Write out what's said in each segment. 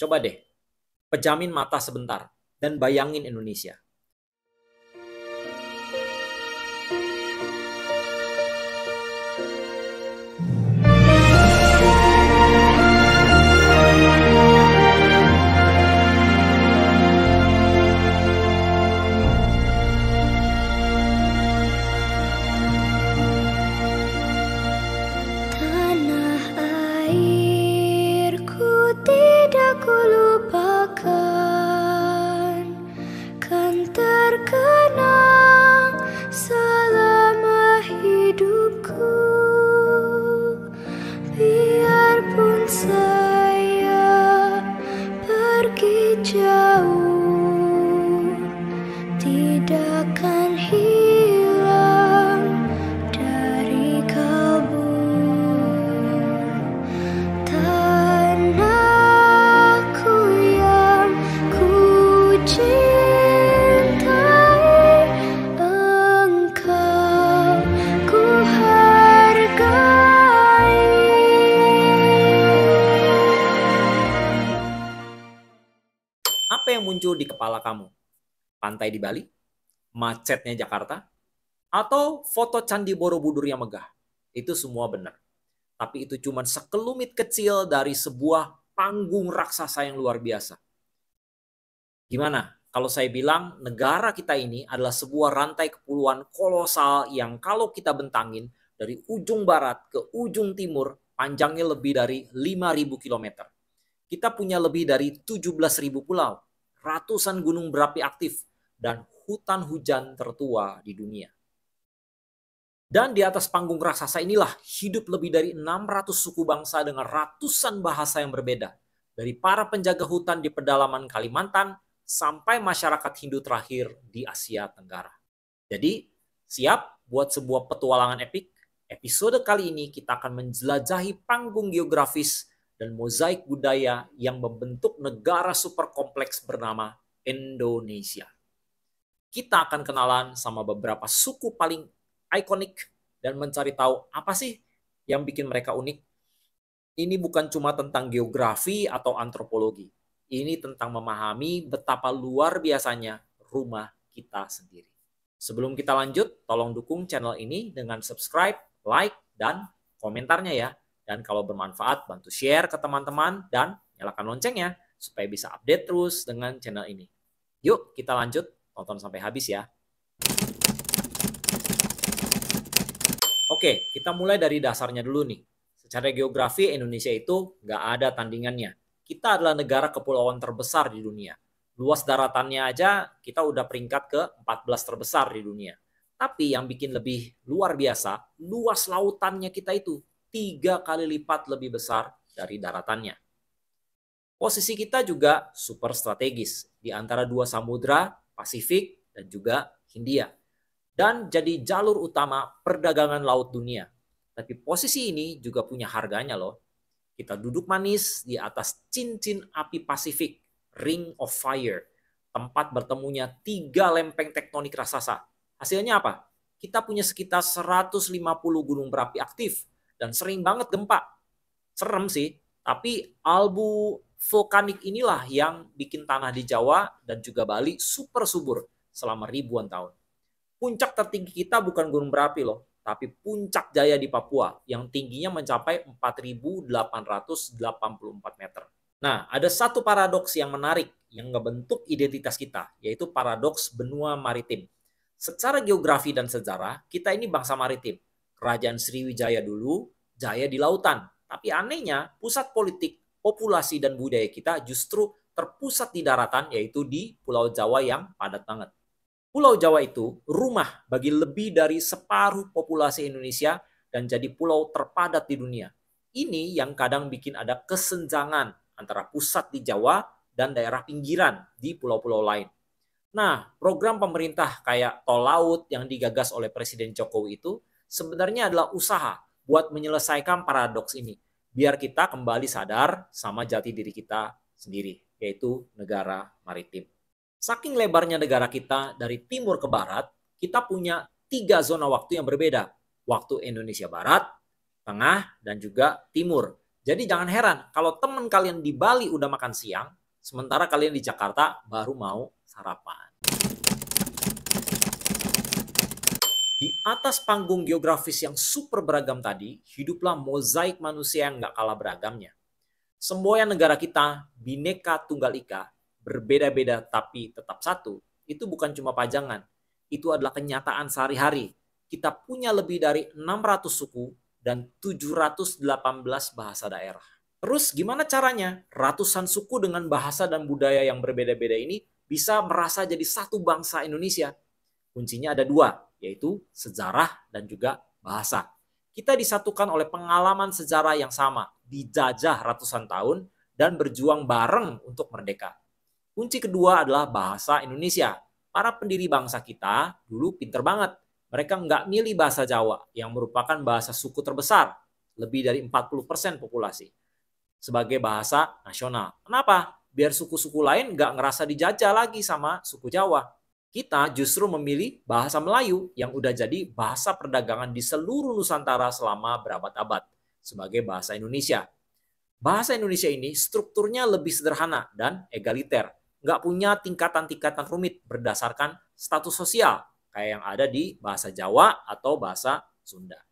Coba deh, pejamin mata sebentar dan bayangin Indonesia. Apa yang muncul di kepala kamu? Pantai di Bali? Macetnya Jakarta? Atau foto Candi Borobudur yang megah? Itu semua benar. Tapi itu cuma sekelumit kecil dari sebuah panggung raksasa yang luar biasa. Gimana kalau saya bilang negara kita ini adalah sebuah rantai kepulauan kolosal yang kalau kita bentangin dari ujung barat ke ujung timur panjangnya lebih dari 5.000 km. Kita punya lebih dari 17.000 pulau, ratusan gunung berapi aktif, dan hutan hujan tertua di dunia. Dan di atas panggung raksasa inilah hidup lebih dari 600 suku bangsa dengan ratusan bahasa yang berbeda. Dari para penjaga hutan di pedalaman Kalimantan sampai masyarakat Hindu terakhir di Asia Tenggara. Jadi, siap buat sebuah petualangan epik? Episode kali ini kita akan menjelajahi panggung geografis dan mozaik budaya yang membentuk negara super kompleks bernama Indonesia. Kita akan kenalan sama beberapa suku paling ikonik dan mencari tahu apa sih yang bikin mereka unik. Ini bukan cuma tentang geografi atau antropologi. Ini tentang memahami betapa luar biasanya rumah kita sendiri. Sebelum kita lanjut, tolong dukung channel ini dengan subscribe, like, dan komentarnya ya. Dan kalau bermanfaat, bantu share ke teman-teman dan nyalakan loncengnya supaya bisa update terus dengan channel ini. Yuk kita lanjut, tonton sampai habis ya. Oke, kita mulai dari dasarnya dulu nih. Secara geografi Indonesia itu nggak ada tandingannya. Kita adalah negara kepulauan terbesar di dunia. Luas daratannya aja kita udah peringkat ke-14 terbesar di dunia. Tapi yang bikin lebih luar biasa, luas lautannya kita itu 3 kali lipat lebih besar dari daratannya. Posisi kita juga super strategis di antara dua samudra, Pasifik dan juga Hindia. Dan jadi jalur utama perdagangan laut dunia. Tapi posisi ini juga punya harganya loh. Kita duduk manis di atas cincin api Pasifik, Ring of Fire, tempat bertemunya 3 lempeng tektonik raksasa. Hasilnya apa? Kita punya sekitar 150 gunung berapi aktif dan sering banget gempa. Serem sih, tapi albu vulkanik inilah yang bikin tanah di Jawa dan juga Bali super subur selama ribuan tahun. Puncak tertinggi kita bukan gunung berapi loh, tapi Puncak Jaya di Papua yang tingginya mencapai 4.884 meter. Nah, ada satu paradoks yang menarik yang ngebentuk identitas kita, yaitu paradoks benua maritim. Secara geografi dan sejarah, kita ini bangsa maritim. Kerajaan Sriwijaya dulu, jaya di lautan. Tapi anehnya, pusat politik, populasi, dan budaya kita justru terpusat di daratan, yaitu di Pulau Jawa yang padat banget. Pulau Jawa itu rumah bagi lebih dari separuh populasi Indonesia dan jadi pulau terpadat di dunia. Ini yang kadang bikin ada kesenjangan antara pusat di Jawa dan daerah pinggiran di pulau-pulau lain. Nah, program pemerintah kayak tol laut yang digagas oleh Presiden Jokowi itu sebenarnya adalah usaha buat menyelesaikan paradoks ini. Biar kita kembali sadar sama jati diri kita sendiri, yaitu negara maritim. Saking lebarnya negara kita dari timur ke barat, kita punya 3 zona waktu yang berbeda. Waktu Indonesia Barat, Tengah, dan juga Timur. Jadi jangan heran kalau teman kalian di Bali udah makan siang, sementara kalian di Jakarta baru mau sarapan. Di atas panggung geografis yang super beragam tadi, hiduplah mozaik manusia yang nggak kalah beragamnya. Semboyan negara kita, Bhinneka Tunggal Ika, berbeda-beda tapi tetap satu, itu bukan cuma pajangan. Itu adalah kenyataan sehari-hari. Kita punya lebih dari 600 suku dan 718 bahasa daerah. Terus gimana caranya ratusan suku dengan bahasa dan budaya yang berbeda-beda ini bisa merasa jadi satu bangsa Indonesia? Kuncinya ada dua, yaitu sejarah dan juga bahasa. Kita disatukan oleh pengalaman sejarah yang sama, dijajah ratusan tahun, dan berjuang bareng untuk merdeka. Kunci kedua adalah bahasa Indonesia. Para pendiri bangsa kita dulu pinter banget. Mereka nggak milih bahasa Jawa, yang merupakan bahasa suku terbesar, lebih dari 40% populasi, sebagai bahasa nasional. Kenapa? Biar suku-suku lain nggak ngerasa dijajah lagi sama suku Jawa. Kita justru memilih bahasa Melayu yang udah jadi bahasa perdagangan di seluruh Nusantara selama berabad-abad sebagai bahasa Indonesia. Bahasa Indonesia ini strukturnya lebih sederhana dan egaliter. Nggak punya tingkatan-tingkatan rumit berdasarkan status sosial kayak yang ada di bahasa Jawa atau bahasa Sunda.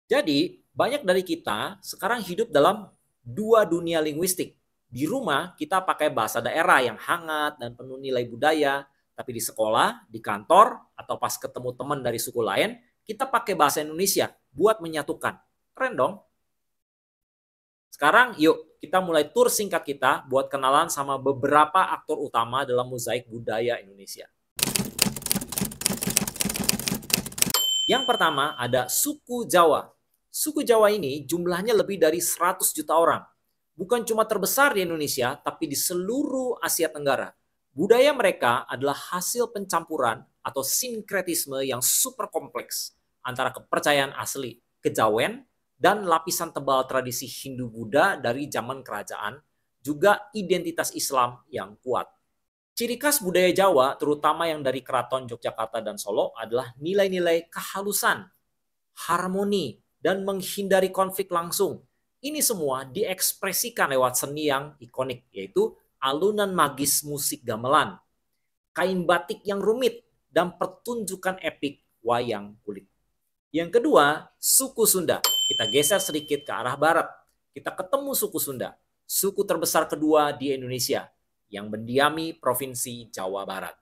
Jadi, banyak dari kita sekarang hidup dalam dua dunia linguistik. Di rumah kita pakai bahasa daerah yang hangat dan penuh nilai budaya, tapi di sekolah, di kantor, atau pas ketemu teman dari suku lain, kita pakai bahasa Indonesia buat menyatukan. Keren dong? Sekarang yuk kita mulai tur singkat kita buat kenalan sama beberapa aktor utama dalam mozaik budaya Indonesia. Yang pertama ada suku Jawa. Suku Jawa ini jumlahnya lebih dari 100 juta orang. Bukan cuma terbesar di Indonesia, tapi di seluruh Asia Tenggara. Budaya mereka adalah hasil pencampuran atau sinkretisme yang super kompleks antara kepercayaan asli, kejawen, dan lapisan tebal tradisi Hindu-Buddha dari zaman kerajaan, juga identitas Islam yang kuat. Ciri khas budaya Jawa, terutama yang dari Keraton Yogyakarta dan Solo, adalah nilai-nilai kehalusan, harmoni, dan menghindari konflik langsung. Ini semua diekspresikan lewat seni yang ikonik, yaitu alunan magis musik gamelan, kain batik yang rumit, dan pertunjukan epik wayang kulit. Yang kedua, suku Sunda. Kita geser sedikit ke arah barat. Kita ketemu suku Sunda, suku terbesar kedua di Indonesia, yang mendiami Provinsi Jawa Barat.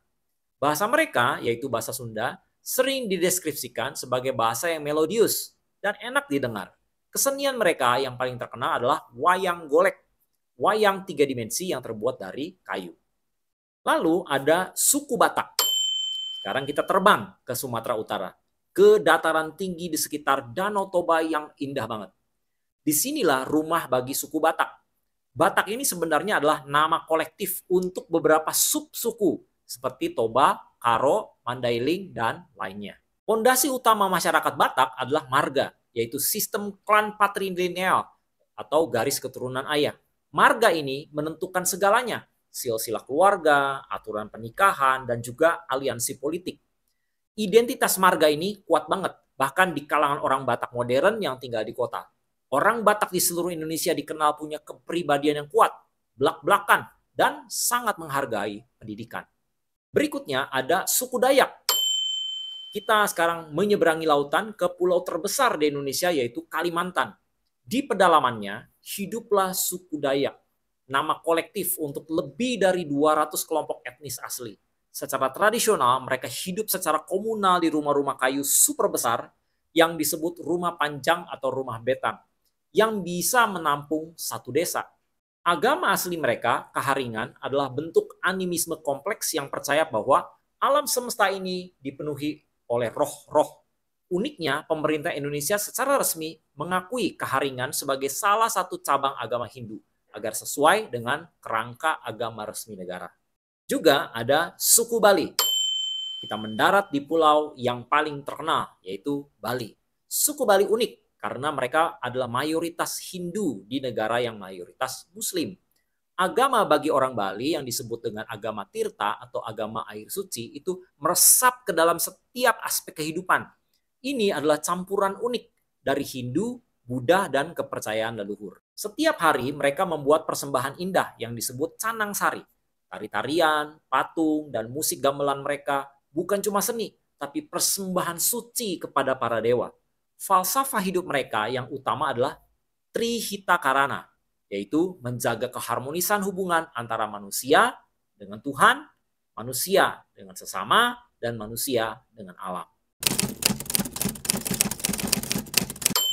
Bahasa mereka, yaitu bahasa Sunda, sering dideskripsikan sebagai bahasa yang melodius dan enak didengar. Kesenian mereka yang paling terkenal adalah wayang golek, wayang 3 dimensi yang terbuat dari kayu. Lalu ada suku Batak. Sekarang kita terbang ke Sumatera Utara, ke dataran tinggi di sekitar Danau Toba yang indah banget. Disinilah rumah bagi suku Batak. Batak ini sebenarnya adalah nama kolektif untuk beberapa sub-suku seperti Toba, Karo, Mandailing, dan lainnya. Fondasi utama masyarakat Batak adalah marga, yaitu sistem klan patrilineal atau garis keturunan ayah. Marga ini menentukan segalanya, silsilah keluarga, aturan pernikahan, dan juga aliansi politik. Identitas marga ini kuat banget, bahkan di kalangan orang Batak modern yang tinggal di kota. Orang Batak di seluruh Indonesia dikenal punya kepribadian yang kuat, belak-belakan, dan sangat menghargai pendidikan. Berikutnya ada suku Dayak. Kita sekarang menyeberangi lautan ke pulau terbesar di Indonesia, yaitu Kalimantan. Di pedalamannya, hiduplah suku Dayak, nama kolektif untuk lebih dari 200 kelompok etnis asli. Secara tradisional, mereka hidup secara komunal di rumah-rumah kayu super besar yang disebut rumah panjang atau rumah betang, yang bisa menampung satu desa. Agama asli mereka, Kaharingan, adalah bentuk animisme kompleks yang percaya bahwa alam semesta ini dipenuhi oleh roh-roh. Uniknya, pemerintah Indonesia secara resmi mengakui Kaharingan sebagai salah satu cabang agama Hindu agar sesuai dengan kerangka agama resmi negara. Juga ada suku Bali. Kita mendarat di pulau yang paling terkenal, yaitu Bali. Suku Bali unik karena mereka adalah mayoritas Hindu di negara yang mayoritas Muslim. Agama bagi orang Bali yang disebut dengan agama Tirta atau agama air suci itu meresap ke dalam setiap aspek kehidupan. Ini adalah campuran unik dari Hindu, Buddha, dan kepercayaan leluhur. Setiap hari mereka membuat persembahan indah yang disebut canang sari. Tari-tarian, patung, dan musik gamelan mereka bukan cuma seni, tapi persembahan suci kepada para dewa. Falsafah hidup mereka yang utama adalah Trihita Karana, yaitu menjaga keharmonisan hubungan antara manusia dengan Tuhan, manusia dengan sesama, dan manusia dengan alam.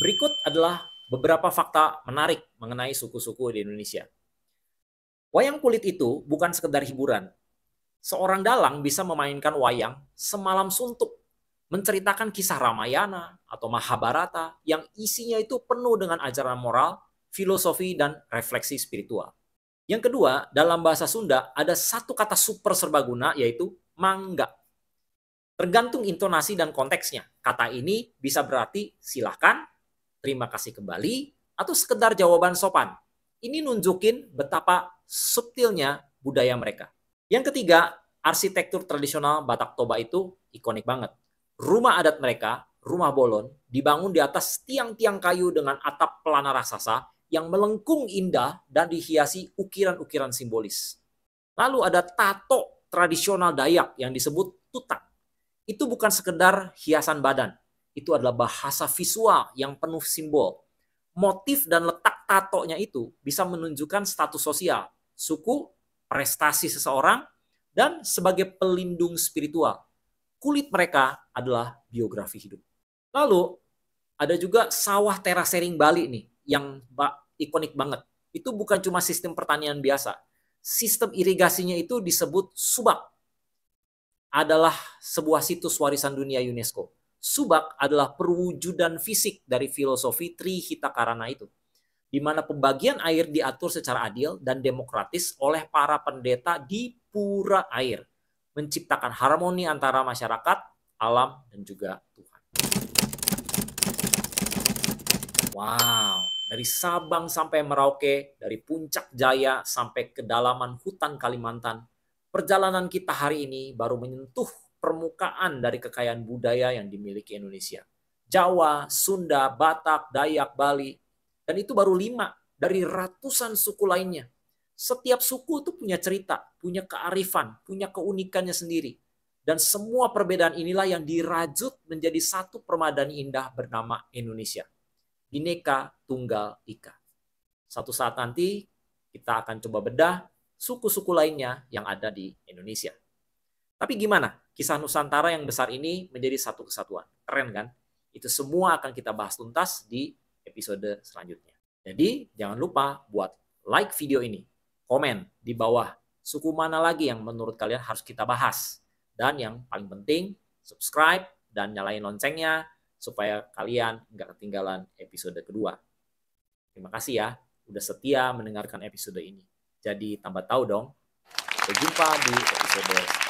Berikut adalah beberapa fakta menarik mengenai suku-suku di Indonesia. Wayang kulit itu bukan sekedar hiburan. Seorang dalang bisa memainkan wayang semalam suntuk, menceritakan kisah Ramayana atau Mahabharata yang isinya itu penuh dengan ajaran moral, filosofi, dan refleksi spiritual. Yang kedua, dalam bahasa Sunda ada satu kata super serbaguna, yaitu mangga. Tergantung intonasi dan konteksnya. Kata ini bisa berarti silahkan, terima kasih kembali, atau sekedar jawaban sopan. Ini nunjukin betapa subtilnya budaya mereka. Yang ketiga, arsitektur tradisional Batak Toba itu ikonik banget. Rumah adat mereka, rumah bolon, dibangun di atas tiang-tiang kayu dengan atap pelana raksasa yang melengkung indah dan dihiasi ukiran-ukiran simbolis. Lalu ada tato tradisional Dayak yang disebut tutak. Itu bukan sekedar hiasan badan, itu adalah bahasa visual yang penuh simbol. Motif dan letak tatonya itu bisa menunjukkan status sosial, suku, prestasi seseorang, dan sebagai pelindung spiritual. Kulit mereka adalah biografi hidup. Lalu ada juga sawah terasering Bali nih yang ikonik banget. Itu bukan cuma sistem pertanian biasa. Sistem irigasinya itu disebut subak. Adalah sebuah situs warisan dunia UNESCO. Subak adalah perwujudan fisik dari filosofi Trihita Karana itu, di mana pembagian air diatur secara adil dan demokratis oleh para pendeta di pura air, menciptakan harmoni antara masyarakat, alam, dan juga Tuhan. Wow, dari Sabang sampai Merauke, dari Puncak Jaya sampai kedalaman hutan Kalimantan, perjalanan kita hari ini baru menyentuh permukaan dari kekayaan budaya yang dimiliki Indonesia. Jawa, Sunda, Batak, Dayak, Bali, dan itu baru 5 dari ratusan suku lainnya. Setiap suku itu punya cerita, punya kearifan, punya keunikannya sendiri. Dan semua perbedaan inilah yang dirajut menjadi satu permadani indah bernama Indonesia. Bhinneka Tunggal Ika. Satu saat nanti kita akan coba bedah suku-suku lainnya yang ada di Indonesia. Tapi gimana? Kisah Nusantara yang besar ini menjadi satu kesatuan. Keren kan? Itu semua akan kita bahas tuntas di episode selanjutnya. Jadi jangan lupa buat like video ini. Komen di bawah suku mana lagi yang menurut kalian harus kita bahas. Dan yang paling penting, subscribe dan nyalain loncengnya supaya kalian nggak ketinggalan episode kedua. Terima kasih ya, udah setia mendengarkan episode ini. Jadi tambah tahu dong. Sampai jumpa di episode